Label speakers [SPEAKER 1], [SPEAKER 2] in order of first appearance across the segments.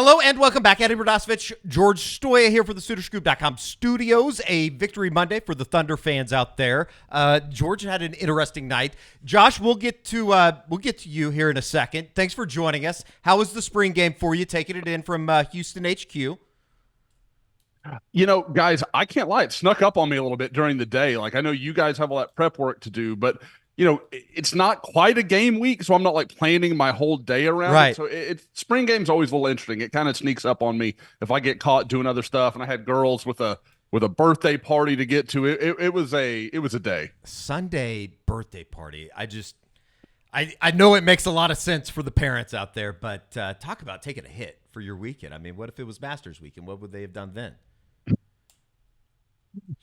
[SPEAKER 1] Hello and welcome back. Eddie Radosevich, George Stoia here for the SoonerScoop.com studios. A victory Monday for the Thunder fans out there. George had an interesting night. Josh, we'll get to you here in a second. Thanks for joining us. How was the spring game for you? Taking it in from Houston HQ.
[SPEAKER 2] You know, guys, I can't lie. It snuck up on me a little bit during the day. Like, I know you guys have all that prep work to do, but it's not quite a game week, so I'm not like planning my whole day around
[SPEAKER 1] Right.
[SPEAKER 2] it. So spring game's always a little interesting. It kind of sneaks up on me if I get caught doing other stuff. And I had girls with a birthday party to get to. It was a day.
[SPEAKER 1] Sunday birthday party. I know it makes a lot of sense for the parents out there, but talk about taking a hit for your weekend. I mean, what if it was Masters weekend? What would they have done then?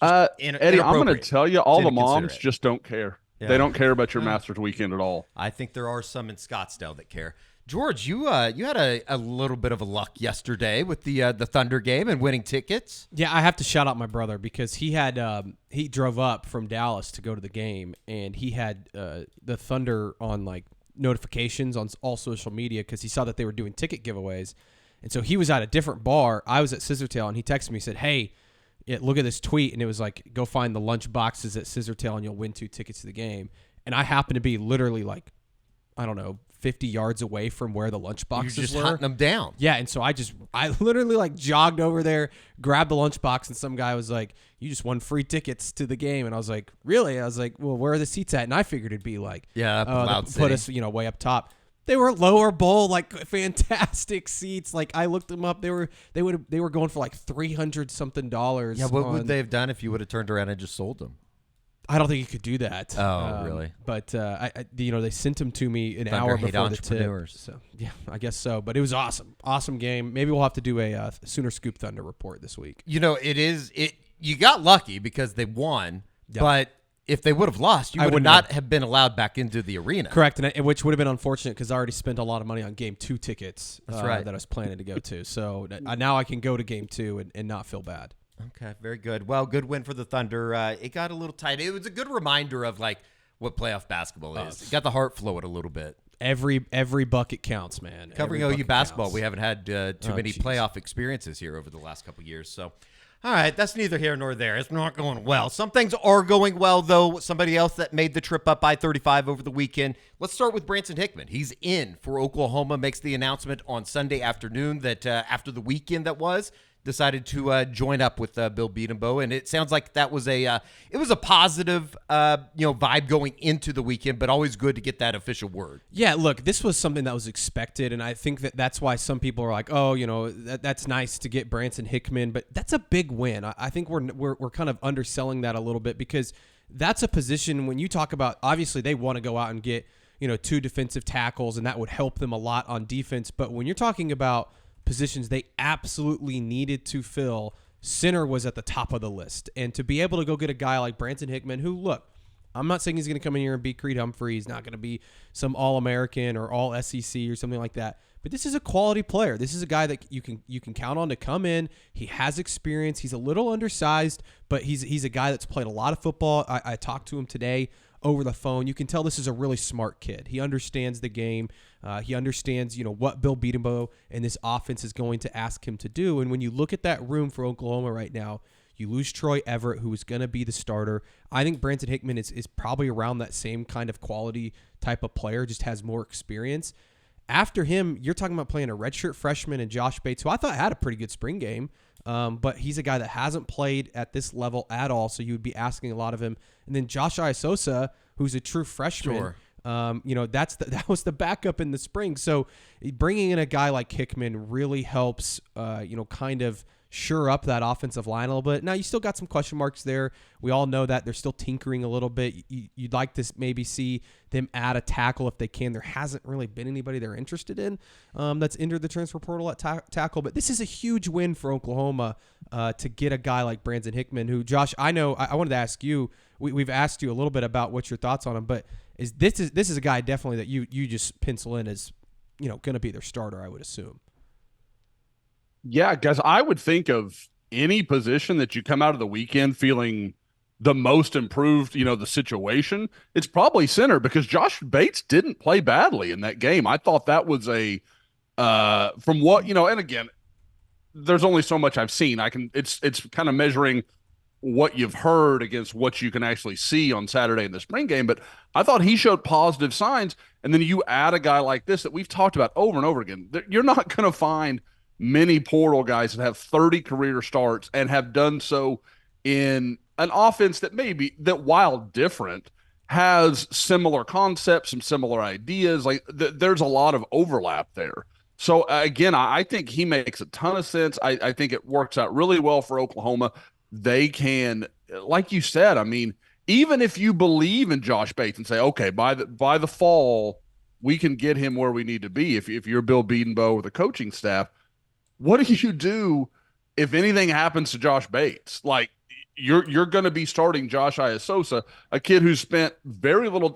[SPEAKER 2] Eddie, I'm going to tell you, all the
[SPEAKER 1] Didn't consider
[SPEAKER 2] moms
[SPEAKER 1] it.
[SPEAKER 2] just don't care.
[SPEAKER 1] Yeah.
[SPEAKER 2] They don't care about your Masters weekend at all.
[SPEAKER 1] I think there are some in Scottsdale that care. George, you had a little bit of a luck yesterday with the Thunder game and winning tickets.
[SPEAKER 3] Yeah, I have to shout out my brother because he had he drove up from Dallas to go to the game, and he had the Thunder on like notifications on all social media because he saw that they were doing ticket giveaways, and so he was at a different bar. I was at Scissortail, and he texted me, said, "Hey, look at this tweet," and it was like, "Go find the lunch boxes at Scissortail, and you'll win 2 tickets to the game." And I happened to be literally like, I don't know, 50 yards away from where the lunch boxes
[SPEAKER 1] You're just
[SPEAKER 3] were.
[SPEAKER 1] hunting them down.
[SPEAKER 3] Yeah, and so I literally like jogged over there, grabbed the lunchbox, and some guy was like, "You just won free tickets to the game." And I was like, "Really?" I was like, "Well, where are the seats at?" And I figured it'd be like,
[SPEAKER 1] Loud
[SPEAKER 3] put us, way up top. They were lower bowl, like fantastic seats. Like I looked them up, they were going for like $300 something.
[SPEAKER 1] Yeah, what would they have done if you would have turned around and just sold them?
[SPEAKER 3] I don't think you could do that.
[SPEAKER 1] Oh, really?
[SPEAKER 3] But they sent them to me an
[SPEAKER 1] Thunder
[SPEAKER 3] hour
[SPEAKER 1] hate
[SPEAKER 3] before the tip.
[SPEAKER 1] entrepreneurs.
[SPEAKER 3] So yeah, I guess so. But it was awesome game. Maybe we'll have to do a Sooner Scoop Thunder report this week.
[SPEAKER 1] You got lucky because they won,
[SPEAKER 3] Yep.
[SPEAKER 1] But if they would have lost, you would not have been allowed back into the arena.
[SPEAKER 3] Correct, and which would have been unfortunate because I already spent a lot of money on Game 2 tickets.
[SPEAKER 1] That's right.
[SPEAKER 3] That I was planning to go to. So now I can go to Game 2 and not feel bad.
[SPEAKER 1] Okay, very good. Well, good win for the Thunder. It got a little tight. It was a good reminder of like what playoff basketball is. It got the heart flowing a little bit.
[SPEAKER 3] Every bucket counts, man.
[SPEAKER 1] Covering
[SPEAKER 3] Every
[SPEAKER 1] OU
[SPEAKER 3] bucket
[SPEAKER 1] basketball,
[SPEAKER 3] counts.
[SPEAKER 1] we haven't had too many
[SPEAKER 3] geez.
[SPEAKER 1] playoff experiences here over the last couple of years. So, all right, that's neither here nor there. It's not going well. Some things are going well, though. Somebody else that made the trip up I-35 over the weekend. Let's start with Branson Hickman. He's in for Oklahoma, makes the announcement on Sunday afternoon that after the weekend that was, decided to join up with Bill Beatenbow, and it sounds like that was a positive vibe going into the weekend, but always good to get that official word.
[SPEAKER 3] Yeah, look, this was something that was expected, and I think that's why some people are like, oh, that's nice to get Branson Hickman, but that's a big win. I think we're kind of underselling that a little bit because that's a position when you talk about, obviously they want to go out and get 2 defensive tackles, and that would help them a lot on defense, but when you're talking about positions they absolutely needed to fill, center was at the top of the list. And to be able to go get a guy like Branson Hickman, who, look, I'm not saying he's going to come in here and beat Creed Humphrey. He's not going to be some All-American or All-SEC or something like that. But this is a quality player. This is a guy that you can count on to come in. He has experience. He's a little undersized, but he's a guy that's played a lot of football. I talked to him today over the phone. You can tell this is a really smart kid. He understands the game. He understands, what Bill Beatenbow and this offense is going to ask him to do. And when you look at that room for Oklahoma right now, you lose Troy Everett, who is going to be the starter. I think Branson Hickman is probably around that same kind of quality type of player, just has more experience. After him, you're talking about playing a redshirt freshman and Josh Bates, who I thought had a pretty good spring game, but he's a guy that hasn't played at this level at all, so you would be asking a lot of him. And then Josh Iasosa, who's a true freshman.
[SPEAKER 1] Sure.
[SPEAKER 3] That was the backup in the spring. So bringing in a guy like Hickman really helps, kind of shore up that offensive line a little bit. Now, you still got some question marks there. We all know that they're still tinkering a little bit. You'd like to maybe see them add a tackle if they can. There hasn't really been anybody they're interested in that's entered the transfer portal at tackle. But this is a huge win for Oklahoma to get a guy like Branson Hickman, who, Josh, I know I wanted to ask you. We've asked you a little bit about what's your thoughts on him, but this is a guy definitely that you just pencil in as going to be their starter, I would assume.
[SPEAKER 2] Yeah, guys, I would think of any position that you come out of the weekend feeling the most improved, the situation, it's probably center because Josh Bates didn't play badly in that game. I thought that was a From what, and again, there's only so much I've seen. It's kind of measuring what you've heard against what you can actually see on Saturday in the spring game. But I thought he showed positive signs. And then you add a guy like this that we've talked about over and over again. You're not going to find many portal guys that have 30 career starts and have done so in an offense that while different, has similar concepts, some similar ideas. Like there's a lot of overlap there. So again, I think he makes a ton of sense. I think it works out really well for Oklahoma. They can, like you said, I mean, even if you believe in Josh Bates and say, okay, by the fall, we can get him where we need to be. If you're Bill Bedenbaugh or the coaching staff, what do you do if anything happens to Josh Bates? Like you're going to be starting Josh Iasosa, a kid who spent very little,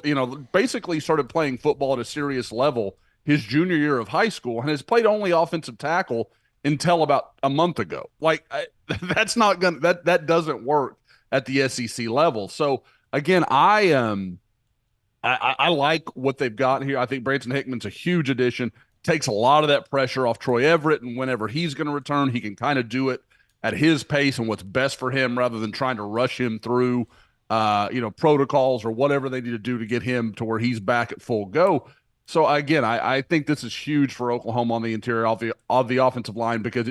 [SPEAKER 2] basically started playing football at a serious level his junior year of high school and has played only offensive tackle until about a month ago. Like that's not going to, that doesn't work at the SEC level. So again, I like what they've got here. I think Branson Hickman's a huge addition. Takes a lot of that pressure off Troy Everett, and whenever he's going to return, he can kind of do it at his pace and what's best for him rather than trying to rush him through protocols or whatever they need to do to get him to where he's back at full go. So again, I think this is huge for Oklahoma on the interior of the offensive line because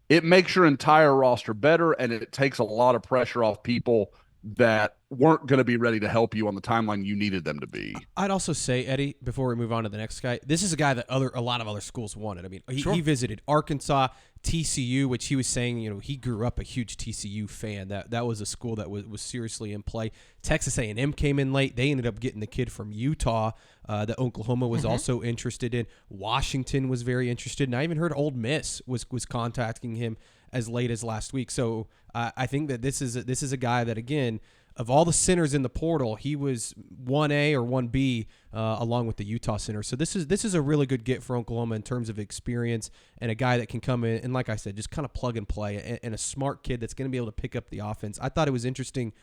[SPEAKER 2] it makes your entire roster better and it takes a lot of pressure off people that weren't going to be ready to help you on the timeline you needed them to be.
[SPEAKER 3] I'd also say, Eddie, before we move on to the next guy, this is a guy that a lot of other schools wanted. I mean, he visited Arkansas, TCU, which he was saying, he grew up a huge TCU fan. That was a school that was seriously in play. Texas A&M came in late. They ended up getting the kid from Utah that Oklahoma was also interested in. Washington was very interested, and I even heard Ole Miss was contacting him as late as last week. So I think that this is a guy that, again, of all the centers in the portal, he was 1A or 1B along with the Utah center. So this is a really good get for Oklahoma in terms of experience and a guy that can come in and, like I said, just kind of plug and play and a smart kid that's going to be able to pick up the offense. I thought it was interesting.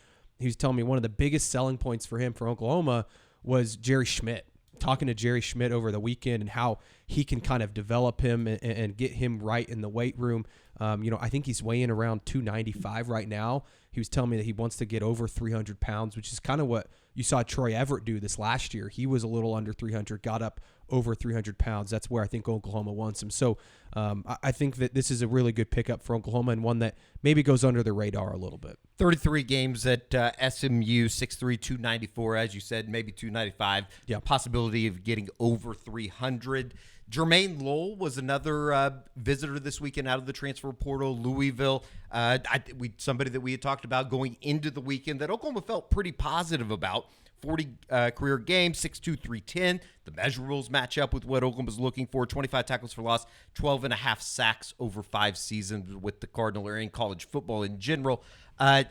[SPEAKER 3] He was telling me one of the biggest selling points for him for Oklahoma was Jerry Schmidt. Talking to Jerry Schmidt over the weekend and how he can kind of develop him and get him right in the weight room. I think he's weighing around 295 right now. He was telling me that he wants to get over 300 pounds, which is kind of what you saw Troy Everett do this last year. He was a little under 300, got up over 300 pounds. That's where I think Oklahoma wants him. So I think that this is a really good pickup for Oklahoma and one that maybe goes under the radar a little bit.
[SPEAKER 1] 33 games at SMU, 6'3", 294, as you said, maybe 295.
[SPEAKER 3] Yeah. Possibility
[SPEAKER 1] Of getting over 300. Germaine Lool was another visitor this weekend out of the transfer portal, Louisville. Somebody that we had talked about going into the weekend that Oklahoma felt pretty positive about. 40 career games, 6'2", 310. The measurables match up with what Oklahoma's looking for. 25 tackles for loss, 12 and a half sacks over 5 seasons with the Cardinal or in college football in general. I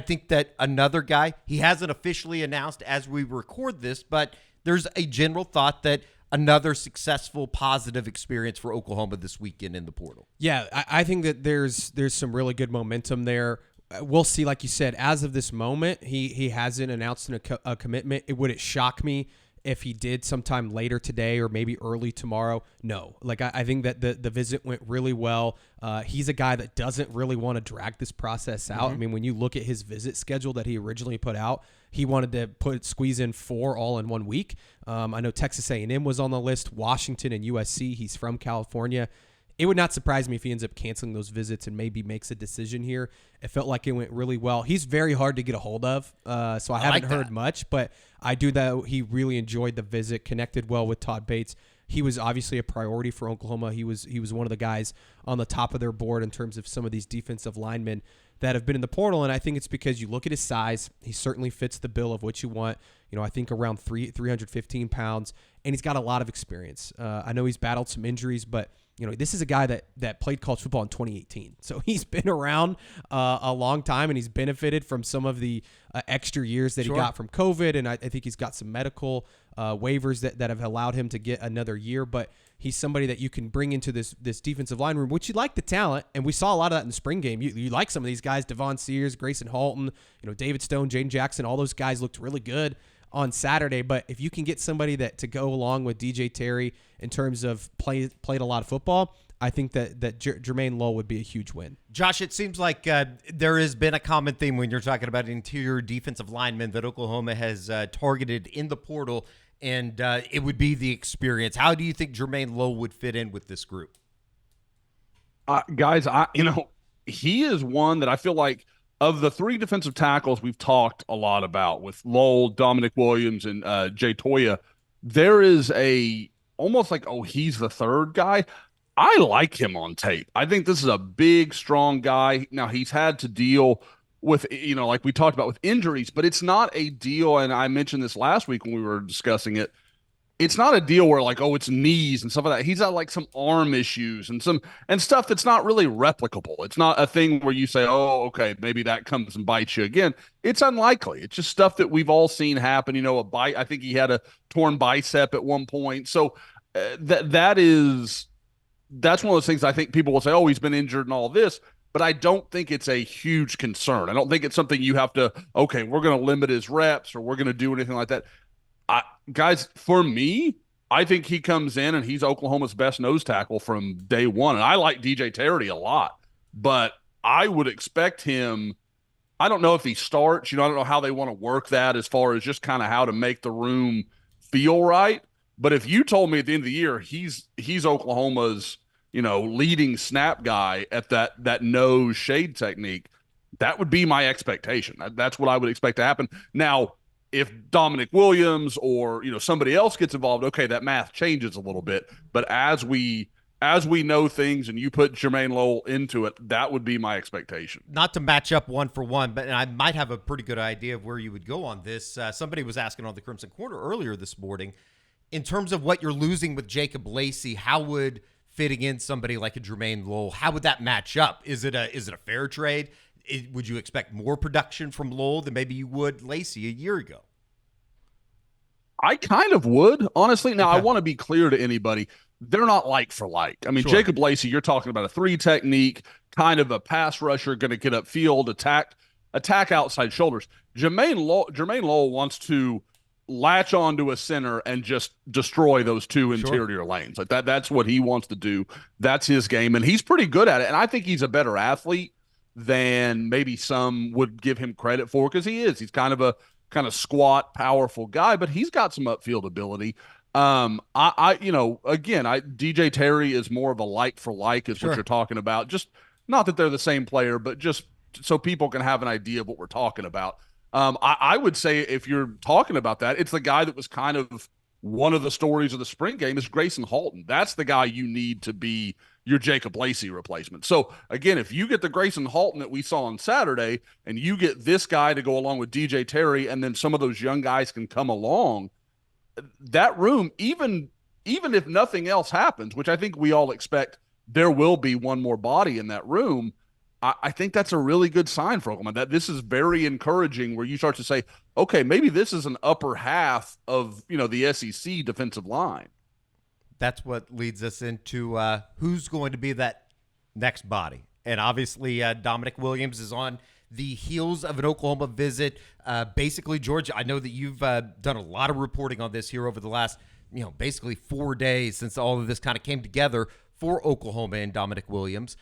[SPEAKER 1] think that another guy, he hasn't officially announced as we record this, but there's a general thought that another successful, positive experience for Oklahoma this weekend in the portal.
[SPEAKER 3] Yeah, I think that there's some really good momentum there. We'll see, like you said, as of this moment, he hasn't announced a commitment. Would it shock me if he did sometime later today or maybe early tomorrow? No. Like I think that the visit went really well. He's a guy that doesn't really want to drag this process out. I mean, when you look at his visit schedule that he originally put out, he wanted to squeeze in 4 all in 1 week. I know Texas A&M was on the list, Washington and USC. He's from California. It would not surprise me if he ends up canceling those visits and maybe makes a decision here. It felt like it went really well. He's very hard to get a hold of, so I haven't heard much, but I do know he really enjoyed the visit, connected well with Todd Bates. He was obviously a priority for Oklahoma. He was one of the guys on the top of their board in terms of some of these defensive linemen that have been in the portal, and I think it's because you look at his size. He certainly fits the bill of what you want. I think around 315 pounds, and he's got a lot of experience. I know he's battled some injuries, but this is a guy that played college football in 2018. So he's been around a long time, and he's benefited from some of the extra years that he got from COVID. And I think he's got some medical waivers that have allowed him to get another year. But he's somebody that you can bring into this defensive line room, which you like the talent. And we saw a lot of that in the spring game. You like some of these guys, Devon Sears, Grayson Halton, David Stone, Jaden Jackson, all those guys looked really good. on Saturday. But if you can get somebody to go along with DJ Terry in terms of played a lot of football, I think that Germaine Lool would be a huge win.
[SPEAKER 1] Josh, it seems like there has been a common theme when you're talking about interior defensive linemen that Oklahoma has targeted in the portal, and it would be the experience. How do you think Germaine Lool would fit in with this group?
[SPEAKER 2] Guys, he is one that I feel like of the three defensive tackles we've talked a lot about with Lool, Dominic Williams, and Jay Stoia, there is almost like, he's the third guy. I like him on tape. I think this is a big, strong guy. Now, he's had to deal with, like we talked about with injuries, but it's not a deal. And I mentioned this last week when we were discussing it. It's not a deal where it's knees and stuff like that. He's got some arm issues and stuff that's not really replicable. It's not a thing where you say, okay, maybe that comes and bites you again. It's unlikely. It's just stuff that we've all seen happen. A bite. I think he had a torn bicep at one point. So that's one of those things I think people will say, he's been injured and all this, but I don't think it's a huge concern. I don't think it's something you have to, we're going to limit his reps or we're going to do anything like that. Guys, for me, I think he comes in and he's Oklahoma's best nose tackle from day one. And I like DJ Terry a lot, but I would expect him. I don't know if he starts, I don't know how they want to work that as far as just kind of how to make the room feel right. But if you told me at the end of the year, he's Oklahoma's, leading snap guy at that nose shade technique, that would be my expectation. That's what I would expect to happen. Now, if Dominic Williams or, somebody else gets involved, okay, that math changes a little bit. But as we know things and you put Germaine Lool into it, that would be my expectation.
[SPEAKER 1] Not to match up one for one, but I might have a pretty good idea of where you would go on this. Somebody was asking on the Crimson Corner earlier this morning, in terms of what you're losing with Jacob Lacey, how would fitting in somebody like a Germaine Lool, how would that match up? Is it a fair trade? Would you expect more production from Lool than maybe you would Lacey a year ago?
[SPEAKER 2] I kind of would, honestly. Now, okay. I want to be clear to anybody. They're not like for like. I mean, sure. Jacob Lacey, you're talking about a 3 technique, kind of a pass rusher, going to get upfield, attack outside shoulders. Germaine Lool wants to latch onto a center and just destroy those two interior lanes. Like that's what he wants to do. That's his game, and he's pretty good at it. And I think he's a better athlete than maybe some would give him credit for, because he is. He's kind of squat, powerful guy, but he's got some upfield ability. DJ Terry is more of a like for like is what you're talking about. Just not that they're the same player, but just so people can have an idea of what we're talking about. I would say if you're talking about that, it's the guy that was kind of one of the stories of the spring game is Grayson Halton. That's the guy you need to be your Jacob Lacey replacement. So, again, if you get the Grayson Halton that we saw on Saturday and you get this guy to go along with DJ Terry and then some of those young guys can come along, that room, even if nothing else happens, which I think we all expect there will be one more body in that room, I think that's a really good sign for Oklahoma. That this is very encouraging where you start to say, okay, maybe this is an upper half of, the SEC defensive line.
[SPEAKER 1] That's what leads us into who's going to be that next body. And obviously Dominic Williams is on the heels of an Oklahoma visit. Basically, George, I know that you've done a lot of reporting on this here over the last, basically 4 days since all of this kind of came together for Oklahoma and Dominic Williams.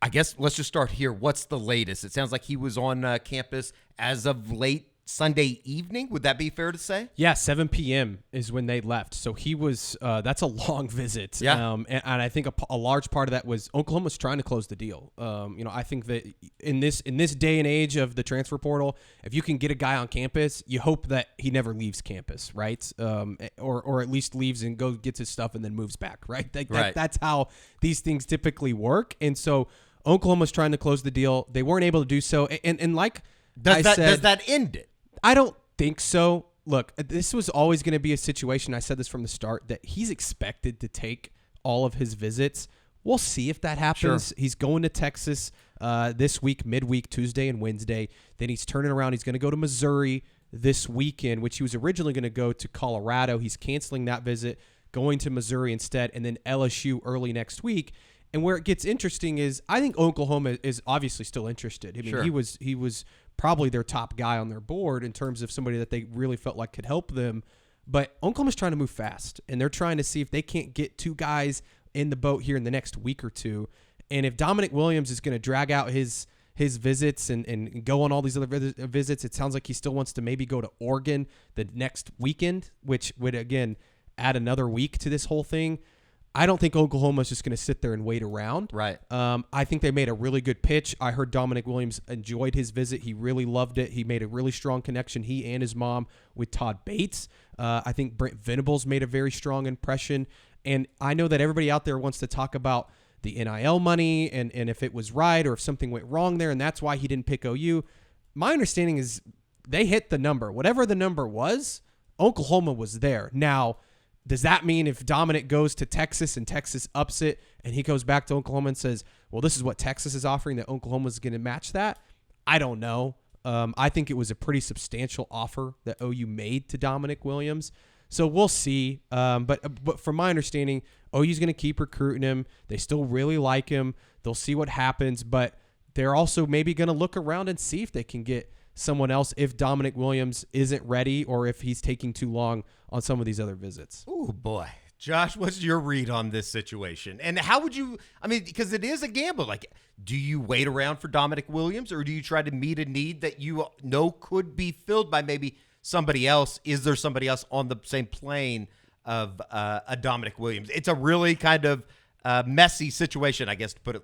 [SPEAKER 1] I guess let's just start here. What's the latest? It sounds like he was on campus as of late Sunday evening. Would that be fair to say?
[SPEAKER 3] Yeah, 7 p.m. is when they left. So he was that's a long visit.
[SPEAKER 1] Yeah.
[SPEAKER 3] And I think a large part of that was Oklahoma's trying to close the deal. I think that in this day and age of the transfer portal, if you can get a guy on campus, you hope that he never leaves campus, right? Or at least leaves and gets his stuff and then moves back, right? That's how these things typically work. And so Oklahoma's trying to close the deal. They weren't able to do so. And like
[SPEAKER 1] does that end it?
[SPEAKER 3] I don't think so. Look, this was always going to be a situation. I said this from the start that he's expected to take all of his visits. We'll see if that happens. Sure. He's going to Texas this week, midweek, Tuesday and Wednesday. Then he's turning around. He's going to go to Missouri this weekend, which he was originally going to go to Colorado. He's canceling that visit, going to Missouri instead, and then LSU early next week. And where it gets interesting is I think Oklahoma is obviously still interested. I mean, he was probably their top guy on their board in terms of somebody that they really felt like could help them. But Oklahoma's trying to move fast, and they're trying to see if they can't get 2 guys in the boat here in the next week or 2. And if Dominic Williams is going to drag out his visits and go on all these other visits, it sounds like he still wants to maybe go to Oregon the next weekend, which would, again, add another week to this whole thing. I don't think Oklahoma's just going to sit there and wait around.
[SPEAKER 1] Right.
[SPEAKER 3] I think they made a really good pitch. I heard Dominic Williams enjoyed his visit. He really loved it. He made a really strong connection, he and his mom, with Todd Bates. I think Brent Venables made a very strong impression. And I know that everybody out there wants to talk about the NIL money and if it was right or if something went wrong there, and that's why he didn't pick OU. My understanding is they hit the number. Whatever the number was, Oklahoma was there. Now, does that mean if Dominic goes to Texas and Texas ups it and he goes back to Oklahoma and says, well, this is what Texas is offering, that Oklahoma's going to match that? I don't know. I think it was a pretty substantial offer that OU made to Dominic Williams. So we'll see. But from my understanding, OU's going to keep recruiting him. They still really like him. They'll see what happens, but they're also maybe going to look around and see if they can get someone else if Dominic Williams isn't ready or if he's taking too long on some of these other visits.
[SPEAKER 1] Oh, boy. Josh, what's your read on this situation? And how would you, because it is a gamble. Like, do you wait around for Dominic Williams, or do you try to meet a need that you know could be filled by maybe somebody else? Is there somebody else on the same plane of a Dominic Williams? It's a really kind of messy situation, I guess, to put it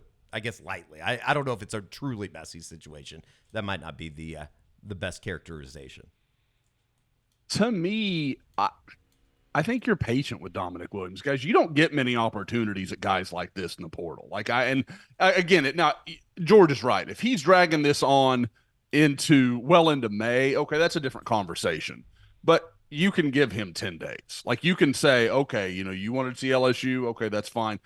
[SPEAKER 1] lightly. I don't know if it's a truly messy situation. That might not be the best characterization.
[SPEAKER 2] To me, I think you're patient with Dominic Williams, guys. You don't get many opportunities at guys like this in the portal. George is right. If he's dragging this on into May, okay, that's a different conversation. But you can give him 10 days. Like, you can say, okay, you wanted to see LSU, okay, that's fine.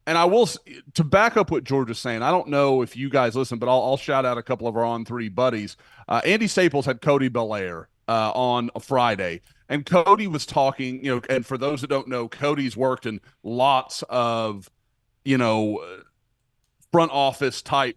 [SPEAKER 2] And I will, to back up what George is saying, I don't know if you guys listen, but I'll shout out a couple of our On3 buddies. Andy Staples had Cody Belair on a Friday, and Cody was talking, and for those that don't know, Cody's worked in lots of, front office type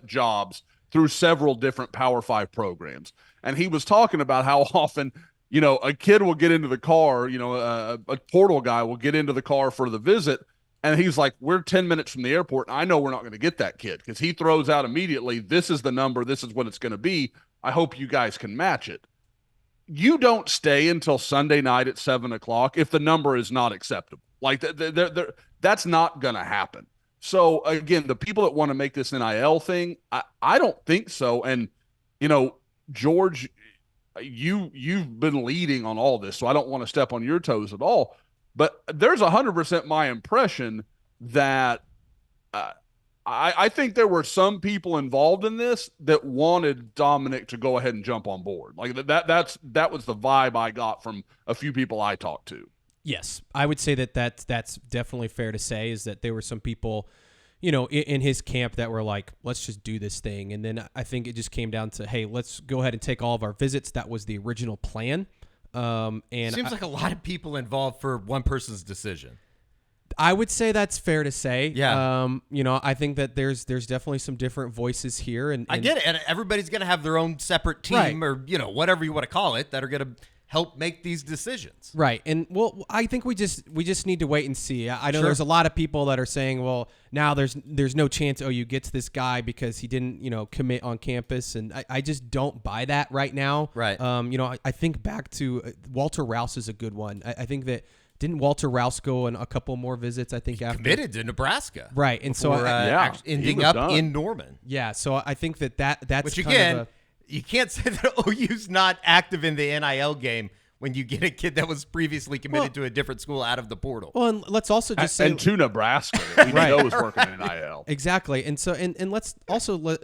[SPEAKER 2] jobs through several different Power 5 programs. And he was talking about how often, a kid will get into the car, a portal guy will get into the car for the visit. And he's like, we're 10 minutes from the airport, and I know we're not going to get that kid, because he throws out immediately, this is the number, this is what it's going to be. I hope you guys can match it. You don't stay until Sunday night at 7:00 if the number is not acceptable. Like, that's not going to happen. So, again, the people that want to make this NIL thing, I don't think so. And, George, you've been leading on all this, so I don't want to step on your toes at all. But there's 100% my impression that I think there were some people involved in this that wanted Dominic to go ahead and jump on board. Like, that was the vibe I got from a few people I talked to.
[SPEAKER 3] Yes, I would say that's definitely fair to say, is that there were some people, in his camp that were like, let's just do this thing. And then I think it just came down to, hey, let's go ahead and take all of our visits. That was the original plan. And
[SPEAKER 1] seems like a lot of people involved for one person's decision.
[SPEAKER 3] I would say that's fair to say.
[SPEAKER 1] Yeah.
[SPEAKER 3] I think that there's definitely some different voices here, and
[SPEAKER 1] I get it. And everybody's going to have their own separate team,
[SPEAKER 3] right,
[SPEAKER 1] or whatever you want to call it, that are going to help make these decisions.
[SPEAKER 3] Right. And I think we just need to wait and see. I know
[SPEAKER 1] Sure.
[SPEAKER 3] There's a lot of people that are saying, well, now there's no chance OU gets this guy because he didn't, commit on campus. And I just don't buy that right now.
[SPEAKER 1] Right.
[SPEAKER 3] I think back to Walter Rouse is a good one. I think that didn't Walter Rouse go on a couple more visits, I think, after
[SPEAKER 1] Committed to Nebraska.
[SPEAKER 3] Right. And
[SPEAKER 1] before, ending up
[SPEAKER 2] done
[SPEAKER 1] in Norman.
[SPEAKER 3] Yeah. So I think that's
[SPEAKER 1] Which,
[SPEAKER 3] kind
[SPEAKER 1] again,
[SPEAKER 3] of
[SPEAKER 1] you can't say that OU's not active in the NIL game when you get a kid that was previously committed to a different school out of the portal.
[SPEAKER 3] Well, and let's also just say,
[SPEAKER 2] and to Nebraska, we know is working in NIL.
[SPEAKER 3] Exactly. And so, and let's also,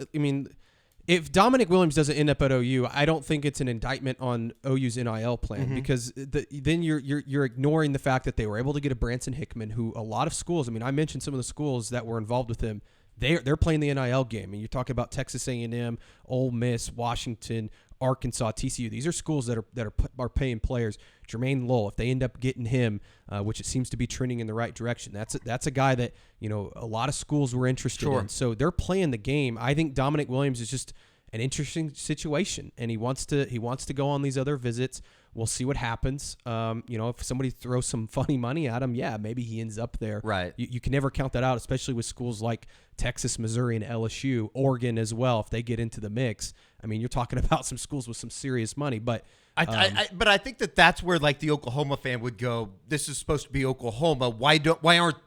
[SPEAKER 3] if Dominic Williams doesn't end up at OU, I don't think it's an indictment on OU's NIL plan, because then you're ignoring the fact that they were able to get a Branson Hickman, who a lot of schools, I mentioned some of the schools that were involved with him, they're playing the NIL game, and you're talking about Texas A&M, Ole Miss, Washington, Arkansas, TCU. These are schools that are paying players. Germaine Lool, if they end up getting him, which it seems to be trending in the right direction, that's a guy that a lot of schools were interested in. So they're playing the game. I think Dominic Williams is just an interesting situation, and he wants to go on these other visits. We'll see what happens. If somebody throws some funny money at him, yeah, maybe he ends up there.
[SPEAKER 1] Right.
[SPEAKER 3] You can never count that out, especially with schools like Texas, Missouri, and LSU, Oregon as well. If they get into the mix, I mean, you're talking about some schools with some serious money. But
[SPEAKER 1] I think that's where like the Oklahoma fan would go. This is supposed to be Oklahoma. Why aren't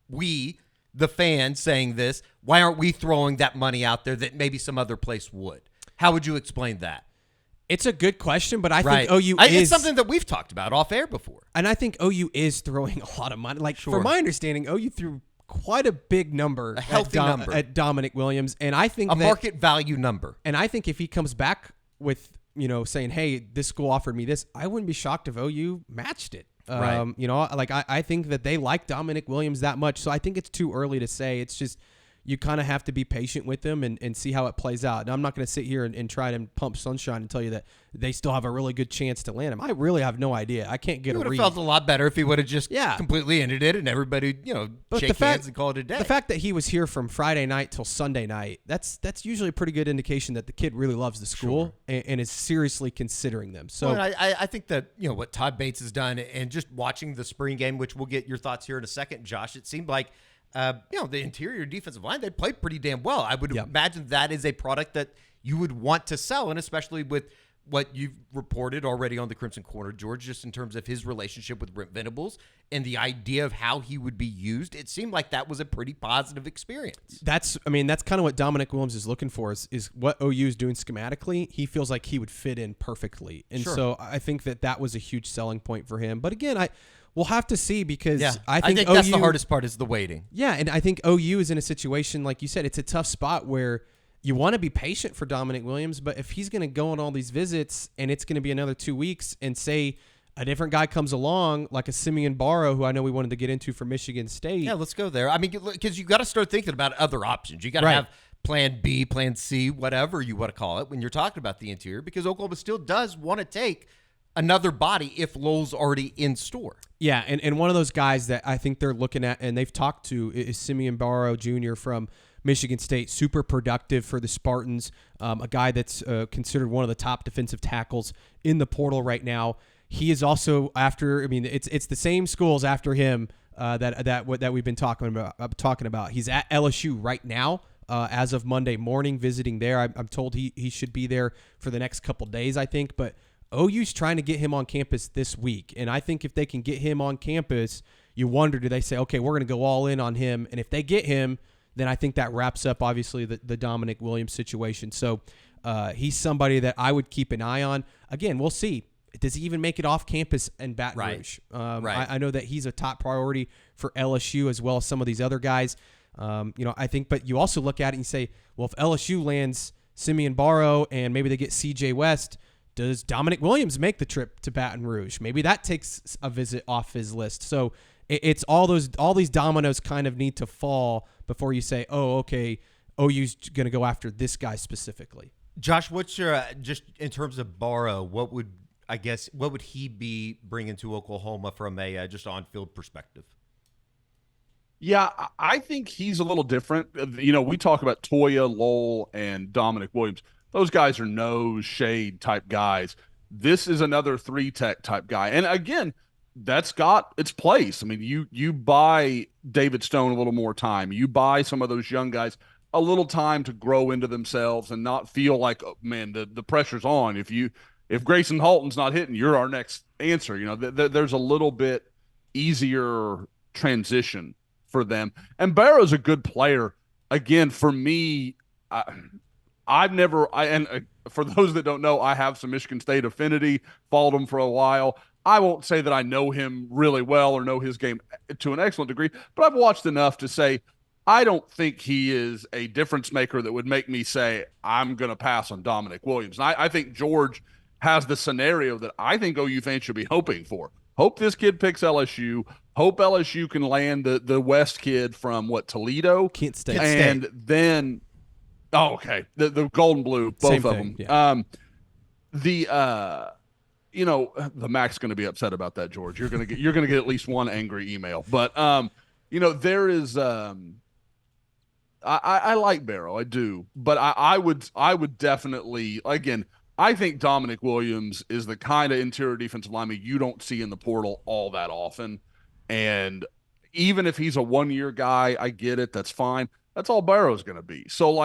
[SPEAKER 1] we, the fans, saying this? Why aren't we throwing that money out there that maybe some other place would? How would you explain that?
[SPEAKER 3] It's a good question, but I think OU is...
[SPEAKER 1] It's something that we've talked about off air before.
[SPEAKER 3] And I think OU is throwing a lot of money. Like, from my understanding, OU threw quite a big number,
[SPEAKER 1] a healthy number
[SPEAKER 3] at Dominic Williams, and I think
[SPEAKER 1] a market value number. And
[SPEAKER 3] I think if he comes back with saying, "Hey, this school offered me this," I wouldn't be shocked if OU matched it.
[SPEAKER 1] Right.
[SPEAKER 3] I think that they like Dominic Williams that much, so I think it's too early to say. It's just you kind of have to be patient with them and see how it plays out. Now, I'm not going to sit here and try to pump sunshine and tell you that they still have a really good chance to land him. I really have no idea. I can't get a read.
[SPEAKER 1] It would have felt a lot better if he would have just completely ended it and everybody, shake hands and call it a day.
[SPEAKER 3] The fact that he was here from Friday night till Sunday night, that's usually a pretty good indication that the kid really loves the school and is seriously considering them. So
[SPEAKER 1] I think that, what Todd Bates has done, and just watching the spring game, which we'll get your thoughts here in a second, Josh, it seemed like the interior defensive line, they played pretty damn well. I would imagine that is a product that you would want to sell, and especially with what you've reported already on the Crimson Corner, George, just in terms of his relationship with Brent Venables and the idea of how he would be used. It seemed like that was a pretty positive experience.
[SPEAKER 3] That's kind of what Dominic Williams is looking for is what OU is doing schematically. He feels like he would fit in perfectly. And so I think that was a huge selling point for him. But again, we'll have to see because I think
[SPEAKER 1] that's the hardest part is the waiting.
[SPEAKER 3] Yeah, and I think OU is in a situation, like you said, it's a tough spot where you want to be patient for Dominic Williams, but if he's going to go on all these visits and it's going to be another 2 weeks and say a different guy comes along, like a Simeon Barrow, who I know we wanted to get into for Michigan State.
[SPEAKER 1] Yeah, let's go there. I mean, because you got to start thinking about other options. You got to have plan B, plan C, whatever you want to call it when you're talking about the interior, because Oklahoma still does want to take another body if Lowell's already in store.
[SPEAKER 3] Yeah, and one of those guys that I think they're looking at and they've talked to is Simeon Barrow Jr. from Michigan State, super productive for the Spartans, a guy that's considered one of the top defensive tackles in the portal right now. He is also it's the same schools after him that we've been talking about. He's at LSU right now as of Monday morning, visiting there. I'm told he should be there for the next couple days, I think, but OU's trying to get him on campus this week, and I think if they can get him on campus, you wonder, do they say, okay, we're going to go all in on him, and if they get him, then I think that wraps up, obviously, the Dominic Williams situation. So he's somebody that I would keep an eye on. Again, we'll see. Does he even make it off campus in Baton Rouge? I know that he's a top priority for LSU as well as some of these other guys. I think, but you also look at it and you say, well, if LSU lands Simeon Barrow and maybe they get CJ West, does Dominic Williams make the trip to Baton Rouge? Maybe that takes a visit off his list. So it's all these dominoes kind of need to fall before you say, oh, okay, OU's going to go after this guy specifically.
[SPEAKER 1] Josh, what's your just in terms of Barrow? What would he be bringing to Oklahoma from a just on-field perspective?
[SPEAKER 2] Yeah, I think he's a little different. We talk about Stoia, Lool, and Dominic Williams. Those guys are nose shade type guys. This is another 3-tech type guy, and again, that's got its place. I mean, you buy David Stone a little more time. You buy some of those young guys a little time to grow into themselves and not feel like, oh, man, the pressure's on. If Grayson Halton's not hitting, you're our next answer. There's a little bit easier transition for them. And Barrow's a good player. Again, for me, for those that don't know, I have some Michigan State affinity, followed him for a while. I won't say that I know him really well or know his game to an excellent degree, but I've watched enough to say I don't think he is a difference maker that would make me say I'm going to pass on Dominic Williams. And I think George has the scenario that I think OU fans should be hoping for. Hope this kid picks LSU. Hope LSU can land the West kid from Toledo?
[SPEAKER 3] Kent State.
[SPEAKER 2] And then, okay, the Gold and Blue, both
[SPEAKER 3] Same
[SPEAKER 2] of
[SPEAKER 3] thing,
[SPEAKER 2] them.
[SPEAKER 3] yeah.
[SPEAKER 2] The Mac's going to be upset about that, George. You're going to get at least one angry email. But there is I like Barrow, I do, but I would definitely, again, I think Dominic Williams is the kind of interior defensive lineman you don't see in the portal all that often. And even if he's a 1-year guy, I get it. That's fine. That's all Barrow's going to be. So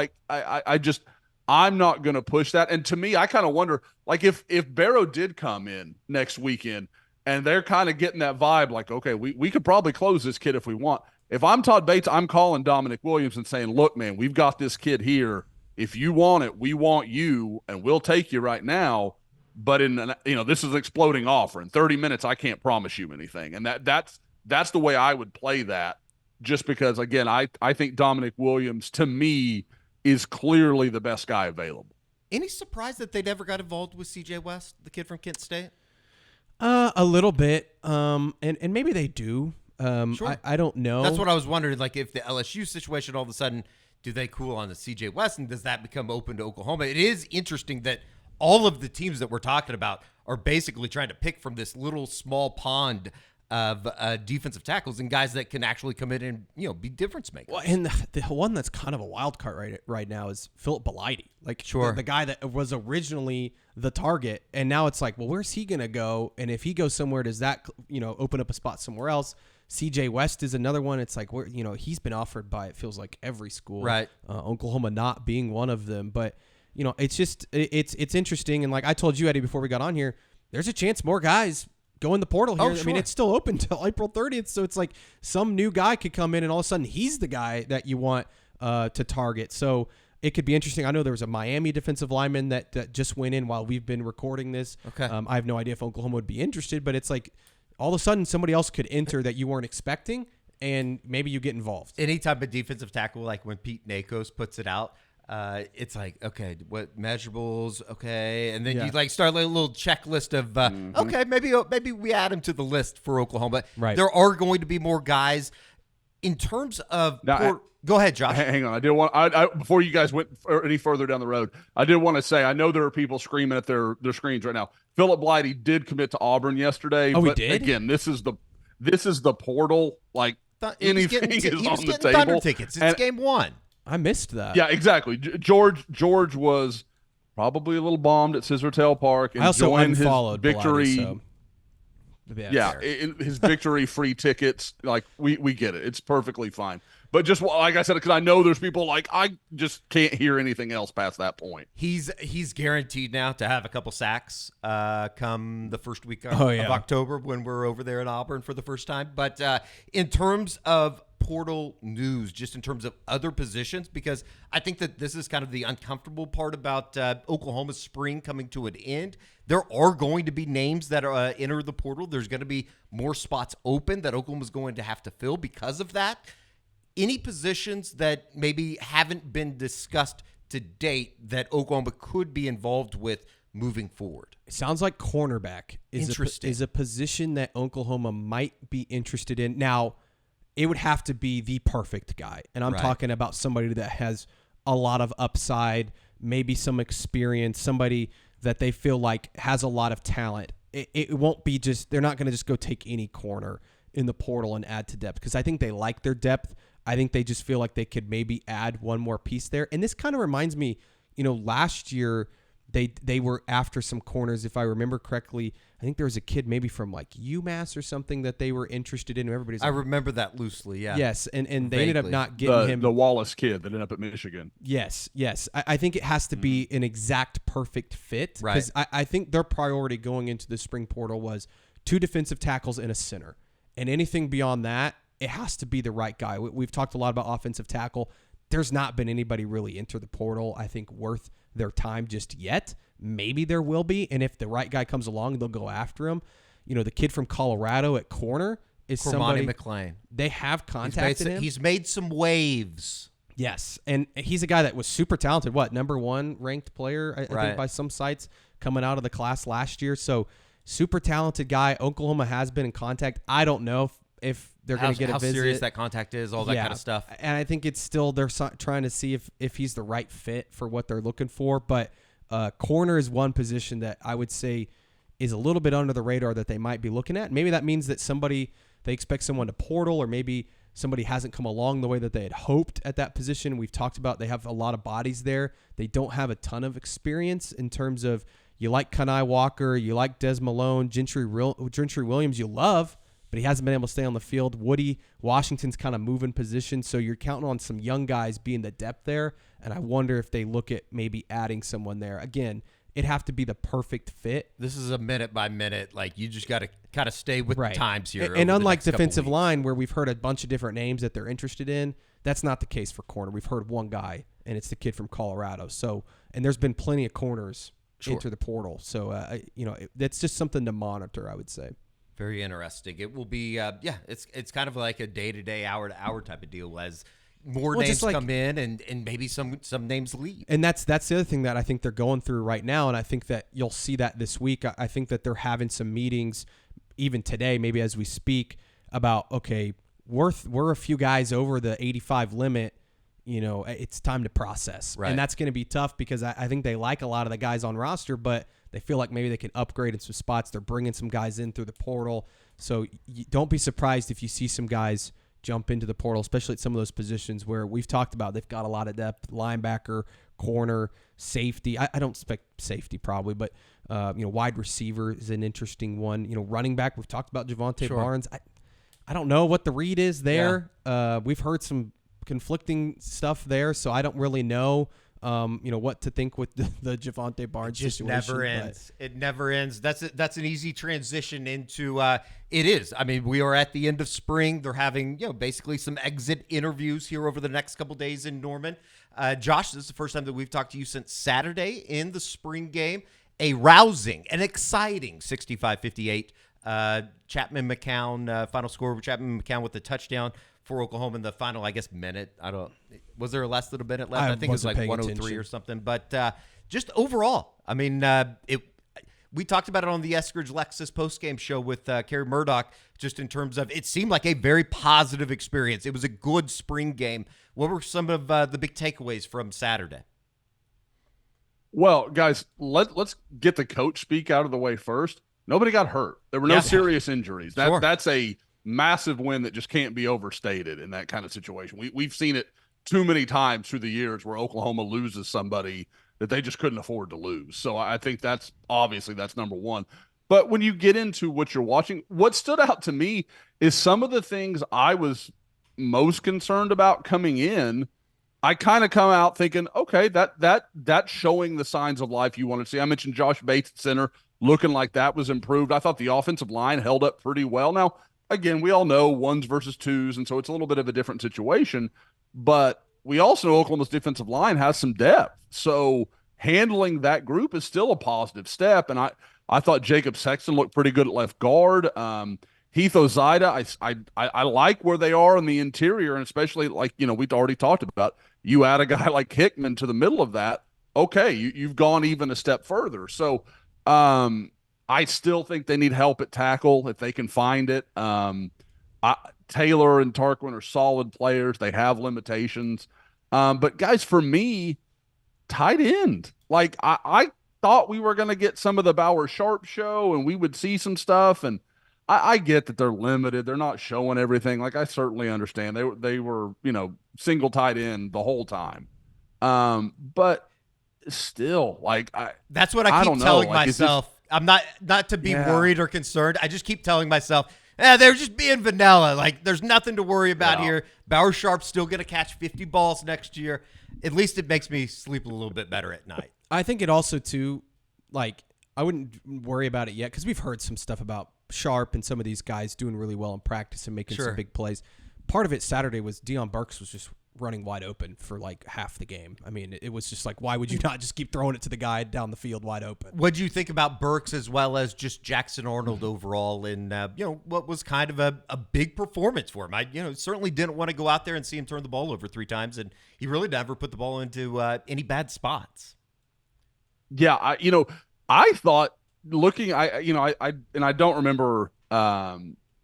[SPEAKER 2] I'm not going to push that. And to me, I kind of wonder, if Barrow did come in next weekend and they're kind of getting that vibe, okay, we could probably close this kid if we want. If I'm Todd Bates, I'm calling Dominic Williams and saying, look, man, we've got this kid here. If you want it, we want you, and we'll take you right now. But this is an exploding offer. In 30 minutes, I can't promise you anything. And that's the way I would play that, just because, again, I think Dominic Williams, to me, is clearly the best guy available.
[SPEAKER 1] Any surprise that they never got involved with CJ West, the kid from Kent State?
[SPEAKER 3] A little bit. And maybe they do.
[SPEAKER 1] Sure.
[SPEAKER 3] I don't know.
[SPEAKER 1] That's what I was wondering. If the LSU situation all of a sudden, do they cool on the CJ West, and does that become open to Oklahoma? It is interesting that all of the teams that we're talking about are basically trying to pick from this little small pond of defensive tackles and guys that can actually come in and be difference makers.
[SPEAKER 3] Well, and the one that's kind of a wild card right now is Philip Bellidy.
[SPEAKER 1] Sure.
[SPEAKER 3] The guy that was originally the target, and now it's where's he going to go? And if he goes somewhere, does that open up a spot somewhere else? CJ West is another one. It's he's been offered by, it feels like, every school.
[SPEAKER 1] Right.
[SPEAKER 3] Oklahoma not being one of them. But, it's just, it's interesting. And like I told you, Eddie, before we got on here, there's a chance more guys go in the portal here.
[SPEAKER 1] Oh, sure.
[SPEAKER 3] I mean, it's still open till April 30th. So it's some new guy could come in and all of a sudden he's the guy that you want to target. So it could be interesting. I know there was a Miami defensive lineman that just went in while we've been recording this.
[SPEAKER 1] Okay.
[SPEAKER 3] I have no idea if Oklahoma would be interested, but it's all of a sudden somebody else could enter that you weren't expecting, and maybe you get involved.
[SPEAKER 1] Any type of defensive tackle, when Pete Nakos puts it out, it's okay, what measurables, okay, and then you start a little checklist of okay, maybe we add him to the list for Oklahoma.
[SPEAKER 3] Right.
[SPEAKER 1] There are going to be more guys in terms of. Go ahead, Josh.
[SPEAKER 2] Hang on, I did want I before you guys went any further down the road, I did want to say, I know there are people screaming at their screens right now. Philip Blighty did commit to Auburn yesterday.
[SPEAKER 3] Oh,
[SPEAKER 2] but
[SPEAKER 3] he did?
[SPEAKER 2] Again, this is the portal. Anything is on the table.
[SPEAKER 1] Thunder tickets. It's game one.
[SPEAKER 3] I missed that.
[SPEAKER 2] Yeah, exactly. George was probably a little bombed at Scissortail Park,
[SPEAKER 3] I also
[SPEAKER 2] enjoying his
[SPEAKER 3] unfollowed
[SPEAKER 2] victory.
[SPEAKER 3] Blighty, so.
[SPEAKER 2] His victory free tickets. We get it. It's perfectly fine. But just like I said, because I know there's people I just can't hear anything else past that point.
[SPEAKER 1] He's guaranteed now to have a couple sacks come the first week of October when we're over there in Auburn for the first time. But in terms of portal news, just in terms of other positions, because I think that this is kind of the uncomfortable part about Oklahoma's spring coming to an end. There are going to be names that are enter the portal. There's going to be more spots open that Oklahoma's going to have to fill because of that. Any positions that maybe haven't been discussed to date that Oklahoma could be involved with moving forward?
[SPEAKER 3] It sounds like cornerback is a position that Oklahoma might be interested in. Now, it would have to be the perfect guy. And I'm talking about somebody that has a lot of upside, maybe some experience, somebody that they feel like has a lot of talent. It won't be they're not going to just go take any corner in the portal and add to depth, because I think they like their depth. I think they just feel like they could maybe add one more piece there. And this kind of reminds me, last year they were after some corners, if I remember correctly. I think there was a kid maybe from UMass or something that they were interested in. I
[SPEAKER 1] remember that loosely, yeah.
[SPEAKER 3] Yes, and they ended up not getting him.
[SPEAKER 2] The Wallace kid that ended up at Michigan.
[SPEAKER 3] Yes. I think it has to be an exact perfect fit.
[SPEAKER 1] Right.
[SPEAKER 3] Because I think their priority going into the spring portal was 2 defensive tackles and a center. And anything beyond that, it has to be the right guy. We've talked a lot about offensive tackle. There's not been anybody really enter the portal, I think, worth their time just yet. Maybe there will be, and if the right guy comes along, they'll go after him. The kid from Colorado at corner is somebody.
[SPEAKER 1] McClain.
[SPEAKER 3] They have contacted him.
[SPEAKER 1] He's made some waves.
[SPEAKER 3] Yes, and he's a guy that was super talented. Number 1 ranked player, I think, by some sites coming out of the class last year. So super talented guy. Oklahoma has been in contact. I don't know if they're going to get a visit.
[SPEAKER 1] How serious that contact is, all that kind of stuff.
[SPEAKER 3] And I think it's still they're trying to see if he's the right fit for what they're looking for. But corner is one position that I would say is a little bit under the radar that they might be looking at. Maybe that means that they expect someone to portal, or maybe somebody hasn't come along the way that they had hoped at that position. We've talked about they have a lot of bodies there. They don't have a ton of experience in terms of, you like Kanai Walker, you like Des Malone, Gentry Williams you love, but he hasn't been able to stay on the field. Woody Washington's kind of moving position, so you're counting on some young guys being the depth there, and I wonder if they look at maybe adding someone there. Again, it'd have to be the perfect fit.
[SPEAKER 1] This is a minute by minute. Like, you just got to kind of stay with the times here.
[SPEAKER 3] And unlike defensive line, where we've heard a bunch of different names that they're interested in, that's not the case for corner. We've heard one guy, and it's the kid from Colorado. So, and there's been plenty of corners enter the portal. So, that's just something to monitor, I would say.
[SPEAKER 1] Very interesting. It will be, it's kind of like a day-to-day, hour-to-hour type of deal as more names come in and maybe some names leave.
[SPEAKER 3] And that's the other thing that I think they're going through right now, and I think that you'll see that this week. I think that they're having some meetings even today, maybe as we speak, about, okay, we're a few guys over the 85 limit. It's time to process. Right. And that's going to be tough because I think they like a lot of the guys on roster, but they feel like maybe they can upgrade in some spots. They're bringing some guys in through the portal. So don't be surprised if you see some guys jump into the portal, especially at some of those positions where we've talked about they've got a lot of depth: linebacker, corner, safety. I don't expect safety probably, but wide receiver is an interesting one. Running back, we've talked about Javonte Barnes. I don't know what the read is there. Yeah. We've heard some conflicting stuff there, so I don't really know what to think with the Javonte Barnes situation.
[SPEAKER 1] It never ends. That's an easy transition into it is. I mean, we are at the end of spring. They're having basically some exit interviews here over the next couple days in Norman. Josh, this is the first time that we've talked to you since Saturday in the spring game. A rousing and exciting 65-58. Chapman McCown, final score with Chapman McCown with the touchdown for Oklahoma in the final, minute. Was there a last little minute left? I think it was like 103 or something. But just overall, I mean, we talked about it on the Eskridge Lexus postgame show with Kerry Murdoch, just in terms of it seemed like a very positive experience. It was a good spring game. What were some of the big takeaways from Saturday?
[SPEAKER 2] Well, guys, let's get the coach speak out of the way first. Nobody got hurt. There were no serious injuries. That's a massive win that just can't be overstated in that kind of situation. We've seen it too many times through the years where Oklahoma loses somebody that they just couldn't afford to lose. So I think that's number one. But when you get into what you're watching, what stood out to me is some of the things I was most concerned about coming in. I kind of come out thinking, okay, that's showing the signs of life you want to see. I mentioned Josh Bates at center looking like that was improved. I thought the offensive line held up pretty well. Now, again, we all know ones versus twos, and so it's a little bit of a different situation. But we also know Oklahoma's defensive line has some depth. So handling that group is still a positive step. And I thought Jacob Sexton looked pretty good at left guard. Heath Ozida, I like where they are in the interior, and especially we'd already talked about. You add a guy like Hickman to the middle of that, okay, you've gone even a step further. So I still think they need help at tackle if they can find it. Taylor and Tarquin are solid players. They have limitations. But guys, for me, tight end. Like I thought we were going to get some of the Bauer Sharp show and we would see some stuff. And I get that they're limited. They're not showing everything. Like I certainly understand they were, single tight end the whole time. But still,
[SPEAKER 1] that's what I keep telling myself. I'm not to be worried or concerned. I just keep telling myself, they're just being vanilla. Like, there's nothing to worry about here. Bauer Sharp's still going to catch 50 balls next year. At least it makes me sleep a little bit better at night.
[SPEAKER 3] I think it also, too, I wouldn't worry about it yet because we've heard some stuff about Sharp and some of these guys doing really well in practice and making some big plays. Part of it Saturday was Deion Burks was just running wide open for half the game. I mean, it was just why would you not just keep throwing it to the guy down the field wide open?
[SPEAKER 1] What do you think about Burks as well as just Jackson Arnold overall in what was kind of a big performance for him? I certainly didn't want to go out there and see him turn the ball over 3 times, and he really never put the ball into any bad spots.
[SPEAKER 2] Yeah, I thought looking, I don't remember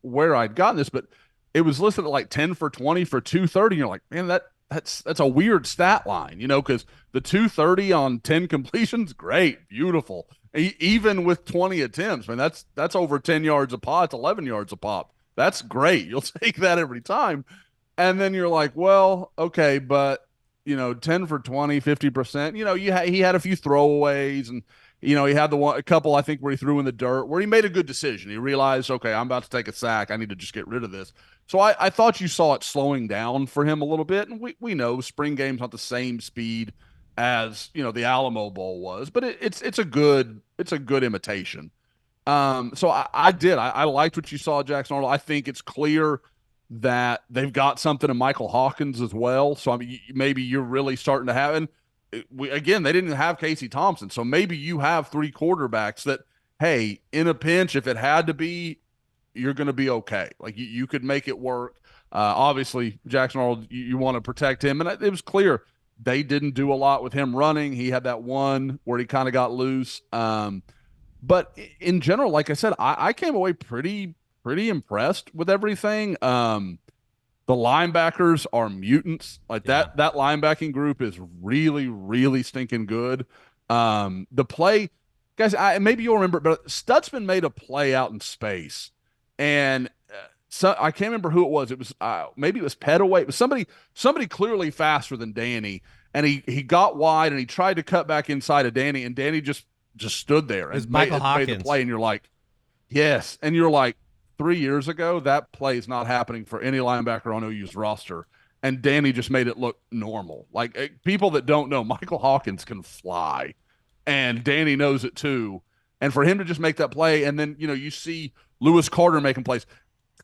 [SPEAKER 2] where I'd gotten this, but it was listed at like 10 for 20 for 230. And you're like, man, that's a weird stat line, because the 230 on 10 completions, great, beautiful. Even with 20 attempts, man, that's over 10 yards a pop. It's 11 yards a pop. That's great. You'll take that every time. And then you're like, well, okay, but 10 for 20, 50%. He had a few throwaways, and he had a couple, I think, where he threw in the dirt, where he made a good decision. He realized, okay, I'm about to take a sack. I need to just get rid of this. So I thought you saw it slowing down for him a little bit. And we know spring game's not the same speed as, the Alamo Bowl was, but it's a good imitation. So I liked what you saw, Jackson Arnold. I think it's clear that they've got something in Michael Hawkins as well. So I mean, maybe you're really starting to have, and again, they didn't have Casey Thompson. So maybe you have three quarterbacks that, hey, in a pinch, if it had to be, you're going to be okay. Like you could make it work. Obviously, Jackson Arnold, you want to protect him. And it was clear they didn't do a lot with him running. He had that one where he kind of got loose. But in general, like I said, I came away pretty impressed with everything. The linebackers are mutants. Like that linebacking group is really, really stinking good. The play, guys, maybe you'll remember, but Stutzman made a play out in space, and so I can't remember who it was. It was maybe it was Petaway. It was somebody clearly faster than Danny, and he got wide and he tried to cut back inside of Danny, and Danny just stood there and made the play, and you're like, yes, and you're like, 3 years ago, that play is not happening for any linebacker on OU's roster. And Danny just made it look normal. Like, people that don't know, Michael Hawkins can fly. And Danny knows it too. And for him to just make that play, and then, you see Lewis Carter making plays.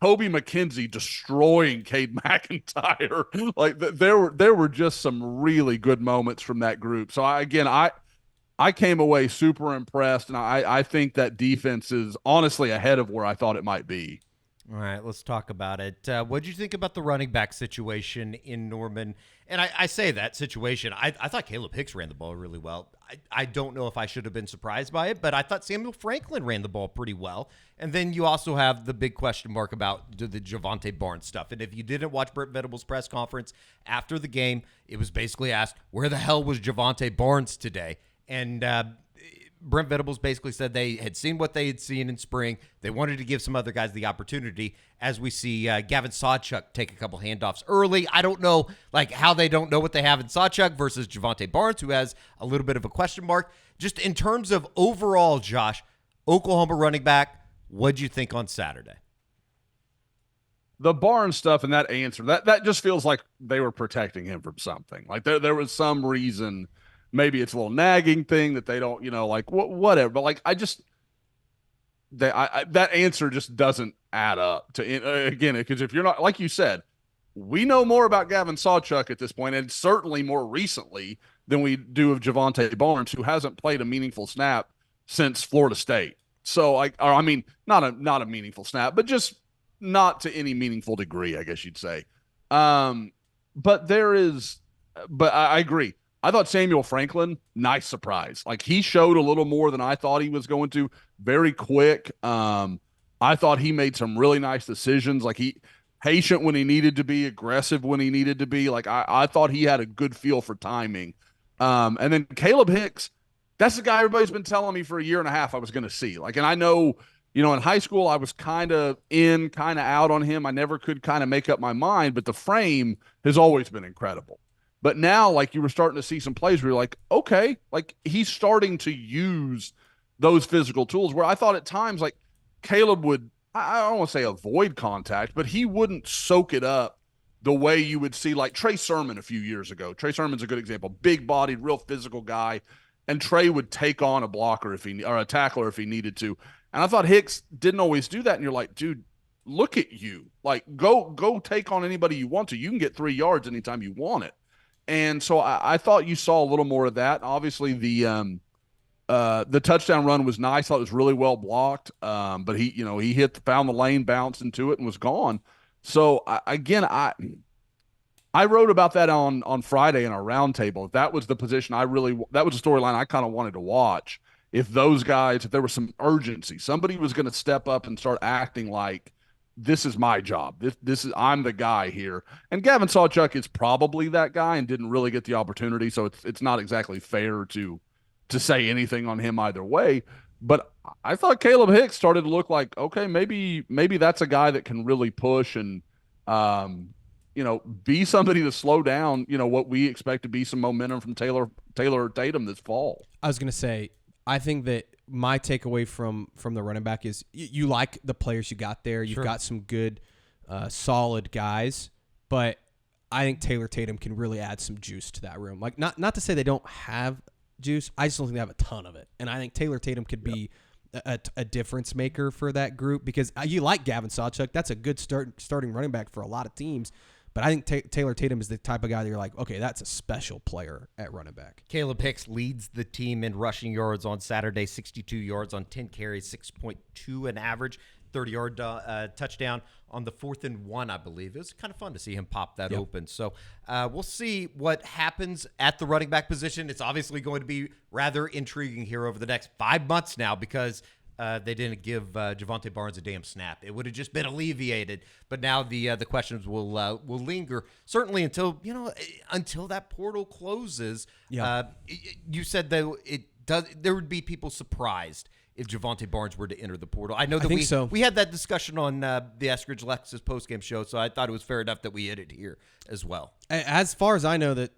[SPEAKER 2] Kobe McKenzie destroying Cade McIntyre. Like, there were just some really good moments from that group. So, I came away super impressed, and I think that defense is honestly ahead of where I thought it might be.
[SPEAKER 1] All right, let's talk about it. What did you think about the running back situation in Norman? And I say that situation. I thought Caleb Hicks ran the ball really well. I don't know if I should have been surprised by it, but I thought Samuel Franklin ran the ball pretty well. And then you also have the big question mark about the Javonte Barnes stuff. And if you didn't watch Brent Venables' press conference after the game, it was basically asked, where the hell was Javonte Barnes today? And Brent Venables basically said they had seen what they had seen in spring. They wanted to give some other guys the opportunity, as we see Gavin Sawchuk take a couple handoffs early. I don't know how they don't know what they have in Sawchuk versus Javonte Barnes, who has a little bit of a question mark. Just in terms of overall, Josh, Oklahoma running back, what'd you think on Saturday?
[SPEAKER 2] The Barnes stuff and that answer, that just feels like they were protecting him from something. Like there was some reason. Maybe it's a little nagging thing that they don't, whatever. But that answer just doesn't add up to, again, because if you're not, like you said, we know more about Gavin Sawchuk at this point, and certainly more recently than we do of Javonte Barnes, who hasn't played a meaningful snap since Florida State. So, not a meaningful snap, but just not to any meaningful degree, I guess you'd say. But I agree. I thought Samuel Franklin, nice surprise. Like, he showed a little more than I thought he was going to. Very quick. I thought he made some really nice decisions. Like, he patient when he needed to be, aggressive when he needed to be. Like, I thought he had a good feel for timing. And then Caleb Hicks, that's the guy everybody's been telling me for a year and a half I was going to see. Like, and I know, in high school I was kind of in, kind of out on him. I never could kind of make up my mind, but the frame has always been incredible. But now, you were starting to see some plays where you're like, okay, he's starting to use those physical tools, where I thought at times, Caleb would, I don't want to say avoid contact, but he wouldn't soak it up the way you would see Trey Sermon a few years ago. Trey Sermon's a good example. Big-bodied, real physical guy. And Trey would take on a blocker or a tackler if he needed to. And I thought Hicks didn't always do that. And you're like, dude, look at you. Go take on anybody you want to. You can get 3 yards anytime you want it. And so I thought you saw a little more of that. Obviously, the touchdown run was nice. I thought it was really well blocked. But he found the lane, bounced into it, and was gone. So I wrote about that on Friday in our roundtable. That was the position that was the storyline I kind of wanted to watch. if those guys, if there was some urgency, somebody was going to step up and start acting like this is my job. This is I'm the guy here. And Gavin Sawchuk is probably that guy and didn't really get the opportunity, so it's not exactly fair to say anything on him either way. But I thought Caleb Hicks started to look like, okay, maybe that's a guy that can really push and be somebody to slow down, what we expect to be some momentum from Taylor Tatum this fall.
[SPEAKER 3] I was going to say, I think that my takeaway from the running back is you like the players you got there. You've got some good, solid guys, but I think Taylor Tatum can really add some juice to that room. Like not to say they don't have juice. I just don't think they have a ton of it. And I think Taylor Tatum could be a difference maker for that group because you like Gavin Sawchuk. That's a good starting running back for a lot of teams. But I think Taylor Tatum is the type of guy that you're like, okay, that's a special player at running back.
[SPEAKER 1] Caleb Hicks leads the team in rushing yards on Saturday, 62 yards on 10 carries, 6.2 an average, 30-yard touchdown on the 4th and 1, I believe. It was kind of fun to see him pop that open. So we'll see what happens at the running back position. It's obviously going to be rather intriguing here over the next 5 months now because they didn't give Javonte Barnes a damn snap. It would have just been alleviated. But now the questions will linger certainly until that portal closes.
[SPEAKER 3] Yeah.
[SPEAKER 1] You said that there would be people surprised if Javonte Barnes were to enter the portal. I know that we had that discussion on the Eskridge Lexus postgame show, so I thought it was fair enough that we hit it here as well.
[SPEAKER 3] As far as I know, that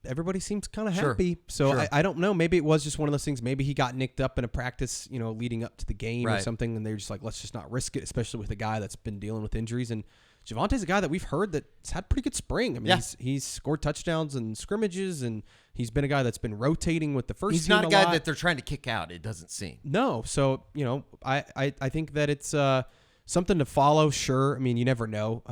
[SPEAKER 3] everybody seems kind of happy. So I don't know. Maybe it was just one of those things. Maybe he got nicked up in a practice, leading up to the game or something, and they're just like, let's just not risk it, especially with a guy that's been dealing with injuries. And Javonte's a guy that we've heard that's had pretty good spring. I mean, he's scored touchdowns in scrimmages, and he's been a guy that's been rotating with the first team.
[SPEAKER 1] He's not a guy that they're trying to kick out, it doesn't seem.
[SPEAKER 3] No. So, I think that it's something to follow, sure. I mean, you never know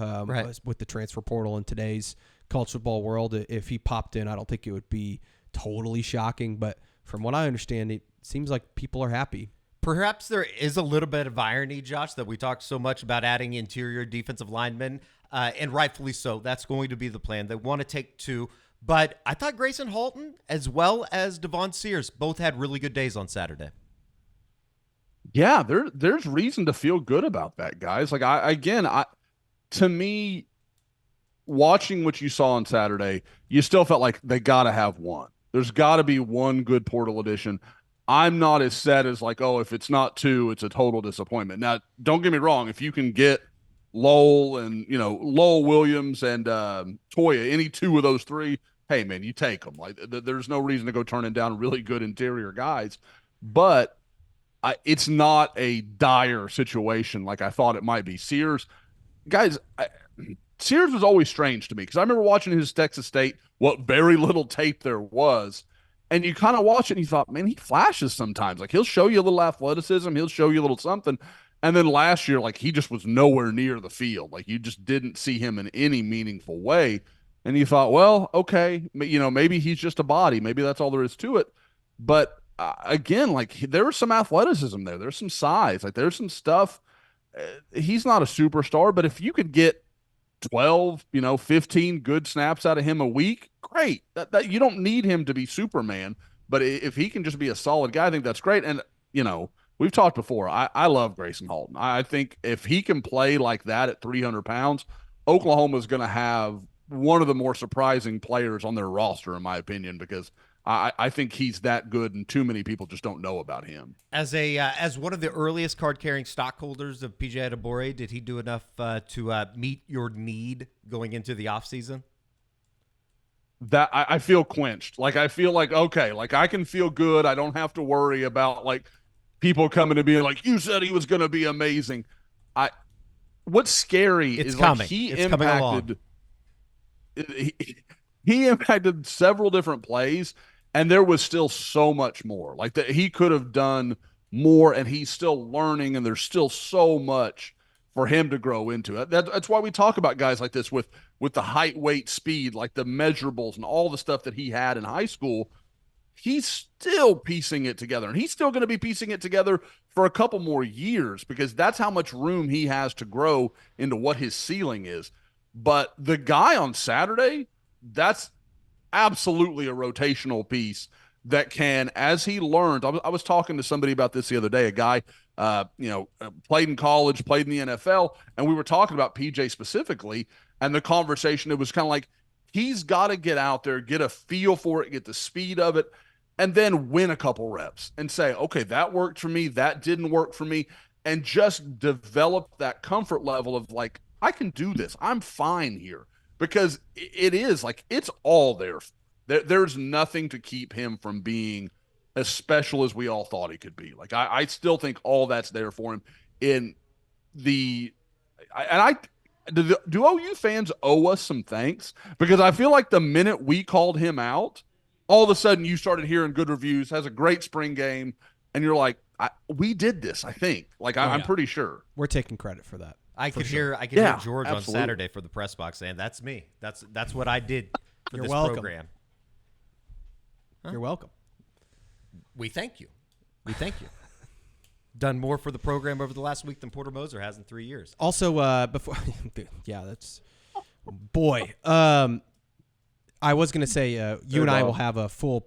[SPEAKER 3] with the transfer portal in today's college football world. If he popped in, I don't think it would be totally shocking. But from what I understand, it seems like people are happy.
[SPEAKER 1] Perhaps there is a little bit of irony, Josh, that we talked so much about adding interior defensive linemen, and rightfully so. That's going to be the plan. They want to take 2. But I thought Grayson Halton as well as Devon Sears both had really good days on Saturday.
[SPEAKER 2] Yeah, there's reason to feel good about that, guys. Like, to me, watching what you saw on Saturday, you still felt like they got to have one. There's got to be one good portal addition. I'm not as set as like, oh, if it's not 2, it's a total disappointment. Now, don't get me wrong. If you can get Lool and, Lowell Williams and Stoia, any 2 of those 3, hey, man, you take them. Like, there's no reason to go turning down really good interior guys. But it's not a dire situation like I thought it might be. Sears, guys, Sears was always strange to me because I remember watching his Texas State, what very little tape there was, and you kind of watch it and you thought, man, he flashes sometimes. Like, he'll show you a little athleticism, he'll show you a little something. And then last year, like, he just was nowhere near the field. Like, you just didn't see him in any meaningful way. And you thought, well, okay, maybe he's just a body. Maybe that's all there is to it. But again, like, there was some athleticism there. There's some size. Like, there's some stuff. He's not a superstar, but if you could get 12, 15 good snaps out of him a week, great. That you don't need him to be Superman, but if he can just be a solid guy, I think that's great. And, we've talked before. I love Grayson Halton. I think if he can play like that at 300 pounds, Oklahoma's going to have one of the more surprising players on their roster, in my opinion, because I think he's that good, and too many people just don't know about him.
[SPEAKER 1] As one of the earliest card-carrying stockholders of PJ Adebawore, did he do enough to meet your need going into the offseason?
[SPEAKER 2] That I feel quenched. Like, I feel like, okay, like, I can feel good. I don't have to worry about, like, people coming to being like, you said he was going to be amazing. What's scary is
[SPEAKER 1] coming.
[SPEAKER 2] Like, he
[SPEAKER 1] it's
[SPEAKER 2] impacted. He impacted several different plays, and there was still so much more. Like, that he could have done more, and he's still learning, and there's still so much for him to grow into. That's why we talk about guys like this with the height, weight, speed, like the measurables and all the stuff that he had in high school. He's still piecing it together, and he's still going to be piecing it together for a couple more years because that's how much room he has to grow into what his ceiling is. But the guy on Saturday, that's absolutely a rotational piece that can, as he learned, I was talking to somebody about this the other day, a guy, played in college, played in the NFL, and we were talking about PJ specifically, and the conversation, it was kind of like, he's got to get out there, get a feel for it, get the speed of it, and then win a couple reps and say, okay, that worked for me, that didn't work for me, and just develop that comfort level of like, I can do this. I'm fine here. Because it is like, it's all there. There's nothing to keep him from being as special as we all thought he could be. Like, I still think all that's there for him. Do OU fans owe us some thanks? Because I feel like the minute we called him out, all of a sudden you started hearing good reviews, has a great spring game, and you're like, we did this, I think. Like, I'm pretty sure.
[SPEAKER 3] We're taking credit for that.
[SPEAKER 1] I could hear George on Saturday for the press box saying, "That's me. That's what I did for this program."
[SPEAKER 3] You're welcome.
[SPEAKER 1] We thank you. Done more for the program over the last week than Porter Moser has in 3 years.
[SPEAKER 3] Also, before, that's boy. I was going to say, you and I will have a full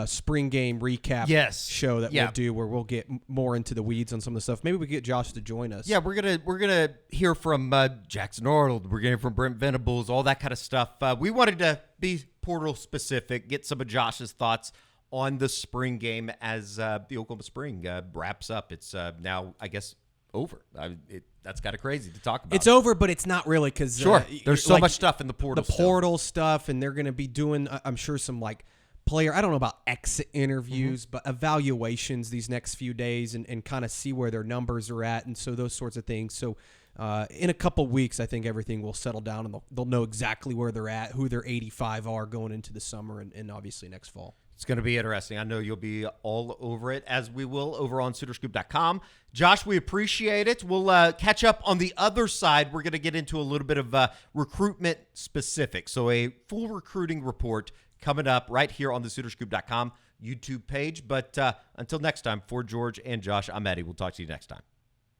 [SPEAKER 3] spring game recap show that we'll do where we'll get more into the weeds on some of the stuff. Maybe we get Josh to join us.
[SPEAKER 1] Yeah, we're gonna hear from Jackson Arnold. We're gonna hear from Brent Venables, all that kind of stuff. We wanted to be portal specific, get some of Josh's thoughts on the spring game as the Oklahoma Spring wraps up. It's now, I guess, over. That's kind of crazy to talk about.
[SPEAKER 3] It's over, but it's not really because
[SPEAKER 1] there's so much stuff in the portal.
[SPEAKER 3] The portal stuff, and they're going to be doing, I'm sure, some like player. I don't know about exit interviews, but evaluations these next few days, and kind of see where their numbers are at, and so those sorts of things. So in a couple weeks, I think everything will settle down, and they'll know exactly where they're at, who their 85 are going into the summer, and obviously next fall.
[SPEAKER 1] It's going to be interesting. I know you'll be all over it, as we will over on SoonerScoop.com. Josh, we appreciate it. We'll catch up on the other side. We're going to get into a little bit of recruitment specific. So a full recruiting report coming up right here on the SoonerScoop.com YouTube page. But until next time, for George and Josh, I'm Eddie. We'll talk to you next time.